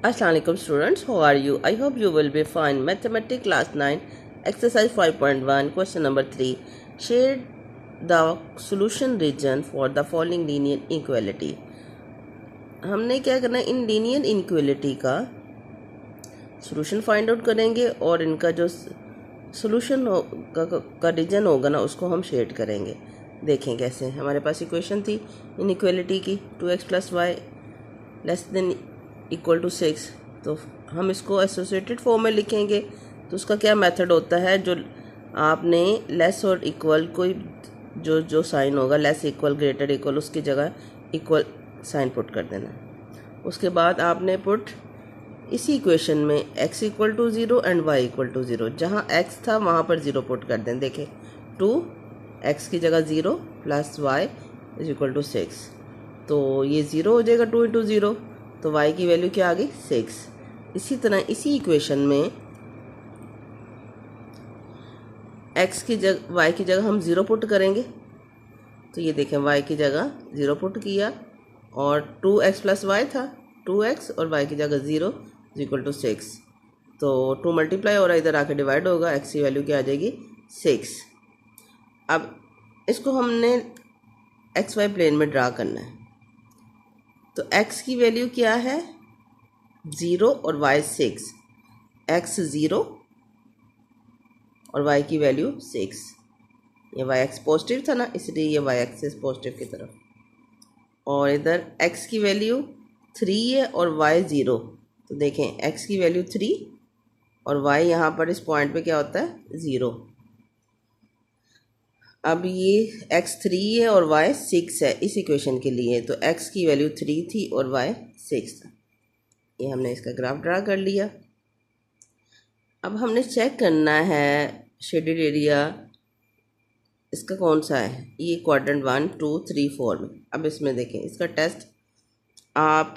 Assalamualaikum students, how are you? I hope you will be fine. Mathematics class 9 exercise 5.1 question number 3. Shade the solution region for the following linear inequality. हमने क्या करना है, in linear inequality का solution find out करेंगे और इनका जो solution का रीजन होगा ना उसको हम शेड करेंगे। देखें कैसे। हमारे पास इक्वेशन थी इनइक्वालिटी की 2x + y less than equal to 6, तो हम इसको एसोसिएटेड फॉर्म में लिखेंगे। तो उसका क्या मेथड होता है, जो आपने लेस और इक्वल कोई जो साइन होगा, लेस इक्वल ग्रेटर इक्वल, उसकी जगह इक्वल साइन पुट कर देना। उसके बाद आपने पुट इसी इक्वेशन में x = 0 एंड y = 0, जहाँ x था वहाँ पर 0 पुट कर दें। देखें 2x की जगह 0 + y = 6, तो ये 0 हो जाएगा 2 × 0, तो y की वैल्यू क्या आ गई 6। इसी तरह इसी इक्वेशन में x की जगह y की जगह हम 0 पुट करेंगे। तो ये देखें y की जगह 0 पुट किया और 2x + y था, 2x और y की जगह 0 = 6, तो 2 मल्टीप्लाई हो रहा है, इधर आके डिवाइड होगा, x की वैल्यू क्या आ जाएगी 6। अब इसको हमने xy प्लेन में ड्रा करना है। तो x की वैल्यू क्या है 0 और y 6, x 0 और y की वैल्यू 6। ये y पॉजिटिव था ना, इसलिए ये y एक्सिस पॉजिटिव की तरफ, और इधर x की वैल्यू 3 है और y 0। तो देखें x की वैल्यू 3 और y यहाँ पर इस पॉइंट पे क्या होता है 0। अब ये x 3 है और y 6 है इस इक्वेशन के लिए, तो x की वैल्यू 3 थी और y 6 था। ये हमने इसका ग्राफ ड्रा कर लिया। अब हमने चेक करना है शेडेड एरिया इसका कौन सा है, ये क्वाड्रेंट 1 2 3 4 में। अब इसमें देखें इसका टेस्ट, आप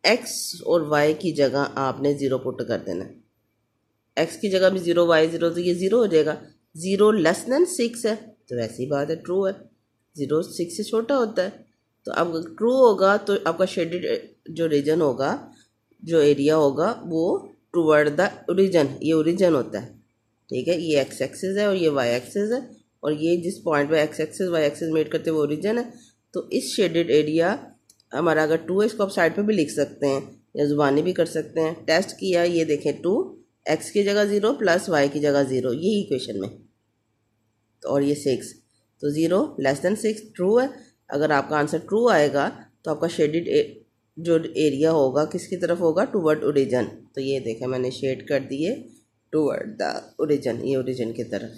x और y की जगह आपने 0 पुट कर देना है। x की जगह भी 0 y 0, तो ये 0 हो जाएगा। 0 लेस देन 6 है, तो वैसी बात है ट्रू है, 0 6 से छोटा होता है। तो अब ट्रू होगा तो आपका शेडेड जो रीजन होगा, जो एरिया होगा, वो टूवर्ड द ओरिजिन, ये ओरिजिन होता है। ठीक है, ये x एक्सिस है और ये y एक्सिस है, और ये जिस पॉइंट पे x axis y axis meet करते हैं वो ओरिजिन है। तो इस शेडेड एरिया हमारा अगर 2 है, इसको आप साइड पे भी लिख सकते हैं या ज़ुबानी भी कर सकते हैं। टेस्ट किया, ये देखें 2 x की जगह 0 + y की जगह 0, यही इक्वेशन में, तो और ये 6, तो 0 लेस देन 6 ट्रू है। अगर आपका आंसर ट्रू आएगा तो आपका शेडेड जो एरिया होगा किसकी तरफ होगा, टूवर्ड ओरिजिन। तो ये देखें मैंने शेड कर दिए टूवर्ड द ओरिजिन, ये ओरिजिन की तरफ।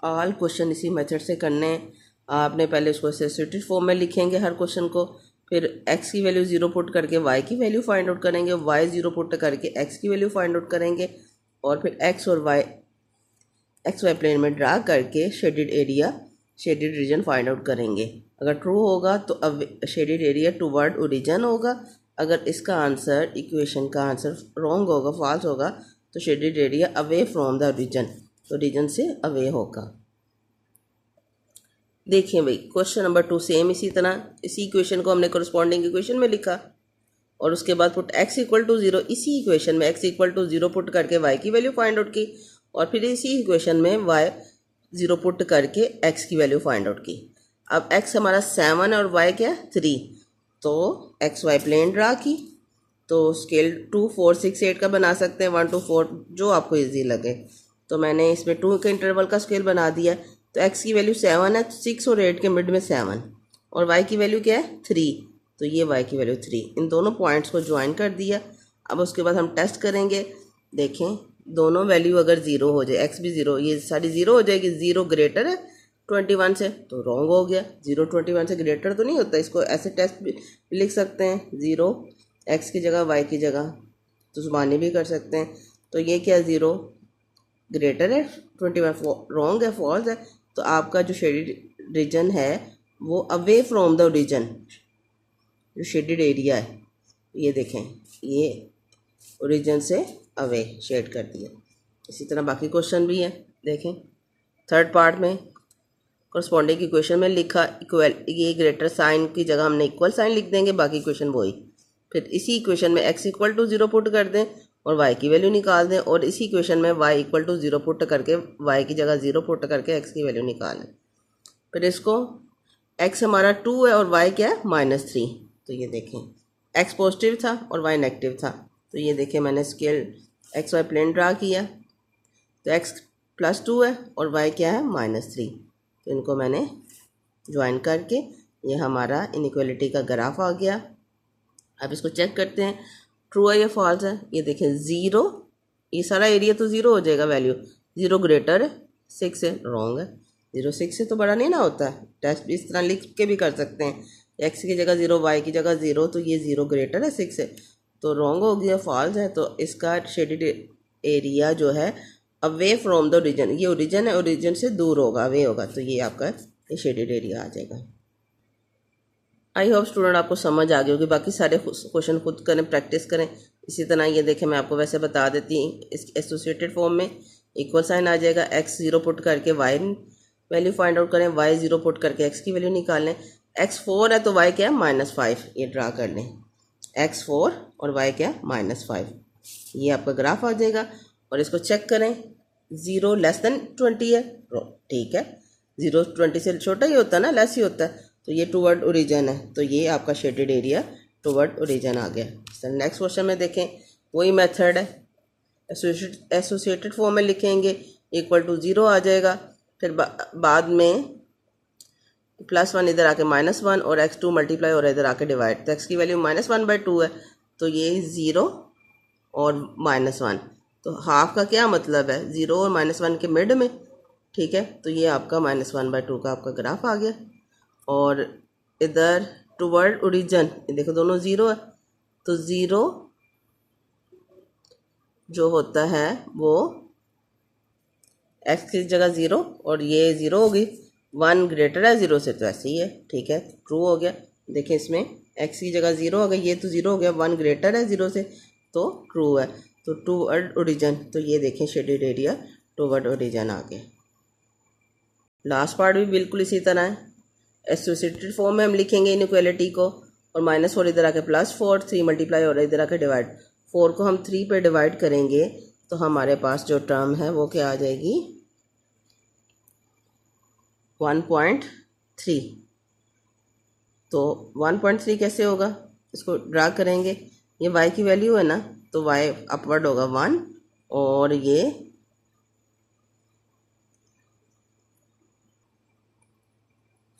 ऑल क्वेश्चन इसी मेथड से करने। आपने पहले उसको एसोसिएटेड फॉर्म में लिखेंगे हर क्वेश्चन को, फिर x की वैल्यू 0 पुट करके y की वैल्यू फाइंड आउट करेंगे, y 0 पुट करके x की वैल्यू फाइंड आउट करेंगे, और फिर x और y xy प्लेन में ड्रा करके shaded area shaded region find out करेंगे। अगर ट्रू होगा तो अब शेडेड एरिया टूवर्ड ओरिजिन होगा। अगर इसका आंसर, इक्वेशन का आंसर रॉन्ग होगा, फॉल्स होगा, तो shaded area away from the origin, तो रीजन से अवे होगा। देखिए भाई क्वेश्चन नंबर 2 सेम इसी तरह, इसी इक्वेशन को हमने कोरस्पॉन्डिंग इक्वेशन में लिखा और उसके बाद पुट x = 0, इसी इक्वेशन में x = 0 पुट करके y की वैल्यू फाइंड आउट की, और फिर इसी इक्वेशन में y 0 पुट करके x की वैल्यू फाइंड आउट की। अब x हमारा 7 और y क्या 3, तो xy प्लेन ड्रा की। तो स्केल 2 4 6 8 का बना सकते हैं, 1 2 4 जो आपको इजी लगे। तो मैंने इसमें 2 के इंटरवल का स्केल बना दिया। तो x की वैल्यू 7 है, 6 और 8 के मिड में 7, और y की वैल्यू क्या है 3, तो ये y की वैल्यू 3। इन दोनों पॉइंट्स को ज्वाइन कर दिया। अब उसके बाद हम टेस्ट करेंगे। देखें दोनों वैल्यू अगर 0 हो जाए, x भी 0, ये सारी 0 हो जाएगी। 0 ग्रेटर है 21 से, तो रॉन्ग हो गया। 0 21 से ग्रेटर तो नहीं होता, इसको ऐसे टेस्ट भी लिख सकते हैं, 0 x की जगह y की जगह, तो ज़ुबानी भी कर सकते हैं। तो ये क्या 0 ग्रेटर है 21, रॉन्ग है, फॉल्स है। तो आपका जो शेडेड रीजन है वो अवे फ्रॉम द ओरिजिन, जो शेडेड एरिया है, ये देखें ये ओरिजिन से अवे शेड कर दिया। इसी तरह बाकी क्वेश्चन भी हैं। देखें थर्ड पार्ट में कोरस्पॉन्डिंग इक्वेशन में लिखा इक्वल, ये ग्रेटर साइन की जगह हमने इक्वल साइन लिख देंगे, बाकी इक्वेशन वही। फिर इसी इक्वेशन में x इक्वल टू 0 पुट कर दें और y की वैल्यू निकाल दें, और इसी इक्वेशन में y इक्वल टू 0 पुट करके y की जगह 0 पुट करके x की वैल्यू निकालें। फिर इसको x हमारा 2 है और y क्या है -3। तो ये देखें x पॉजिटिव था और y नेगेटिव था। तो ये देखें मैंने स्केल XY प्लेन ड्रा किया, तो x +2 है और y क्या है -3। तो इनको मैंने ज्वाइन करके ये हमारा इनइक्वालिटी का ग्राफ आ गया। अब इसको चेक करते हैं ट्रू है या फॉल्स है। ये देखें 0, ये सारा एरिया तो 0 हो जाएगा, वैल्यू 0 ग्रेटर है 6 से, रॉन्ग है। 0 6 से तो बड़ा नहीं ना होता है। टेस्ट भी इस तरह लिख के भी कर सकते हैं, x की जगह 0 y की जगह 0, तो ये 0 ग्रेटर है 6 से, तो रॉन्ग हो गया, फॉल्स है। तो इसका शेडेड एरिया जो है अवे फ्रॉम द ओरिजिन, ये ओरिजिन है, ओरिजिन से दूर होगा, अवे होगा, तो ये आपका ये शेडेड एरिया आ जाएगा। आई होप स्टूडेंट आपको समझ आ गई होगी। बाकी सारे क्वेश्चन खुद करें, प्रैक्टिस करें। इसी तरह ये देखें मैं आपको वैसे बता देती हूँ, इस एसोसिएटेड फॉर्म में इक्वल साइन आ जाएगा, x 0 पुट करके y वैल्यू फाइंड आउट करें, y 0 पुट करके x की वैल्यू निकाल लें। x 4 है तो y क्या है -5, ये ड्रा कर लें, x 4 और y क्या है -5, ये आपका ग्राफ आ जाएगा। और इसको चेक करें 0 <20 है, ठीक है, 0 20 से छोटा ही होता है ना, लेस ही होता है, तो ये टूवर्ड ओरिजिन है, तो ये आपका शेडेड एरिया टूवर्ड ओरिजिन आ गया। सर नेक्स्ट क्वेश्चन में देखें, वही मेथड है, एसोसिएटेड फॉर्म में लिखेंगे, इक्वल टू 0 आ जाएगा, फिर बाद में +1 इधर आके -1 और x2 मल्टीप्लाई और इधर आके डिवाइड, तो x की वैल्यू -1/2 है, तो ये 0 और -1, तो हाफ का क्या मतलब है, 0 और -1 के मिड में, ठीक है। तो ये आपका -1/2 का आपका ग्राफ आ गया। और इधर टूवर्ड ओरिजिन देखो दोनों 0 है, तो 0 जो होता है वो x की जगह 0 और ये 0 होगी, 1 ग्रेटर है 0 से, तो ऐसे ही है, ठीक है, ट्रू हो गया। देखें इसमें x की जगह 0 हो गई, ये तो 0 हो गया, 1 ग्रेटर है 0 से, तो ट्रू है। तो टूवर्ड ओरिजिन, तो ये देखें शेडेड एरिया टूवर्ड ओरिजिन आ गया। लास्ट पार्ट भी बिल्कुल इसी तरह है, एसोसिएटेड फॉर्म में हम लिखेंगे इनइक्वालिटी को, और -4 इधर आके +4, 3 मल्टीप्लाई और इधर आके डिवाइड, 4 को हम 3 पे डिवाइड करेंगे तो हमारे पास जो टर्म है वो क्या आ जाएगी 1.3। तो 1.3 कैसे होगा, इसको ड्रा करेंगे, ये y की वैल्यू है ना, तो y अपवर्ड होगा 1, और ये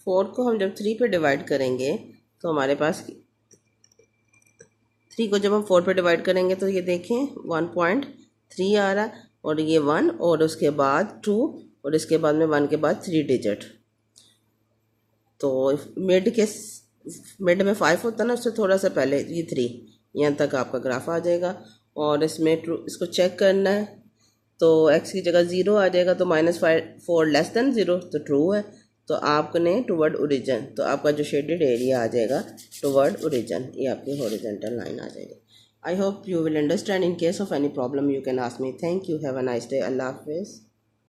फोर को हम जब 3 पे डिवाइड करेंगे तो हमारे पास 3 को जब हम 4 पे डिवाइड करेंगे तो ये देखें 1.3 आ रहा, और ये 1 और उसके बाद 2 और इसके बाद में 1 के बाद 3 डिजिट, तो मिड में 5 होता है ना, उससे थोड़ा सा पहले ये 3, यहाँ तक आपका ग्राफ आ जाएगा। और इसमें ट्रू, इसको चेक करना है, तो x की जगह 0 आ जाएगा, तो -4 <0 तो ट्रू है। तो आपने टूवर्ड ओरिजिन, तो आपका जो शेडेड एरिया आ जाएगा टूवर्ड ओरिजिन, ये आपकी हॉरिजॉन्टल लाइन आ जाएगी। I hope you will understand. In case of any problem you can ask me. Thank you, have a nice day, अल्लाह हाफिज़।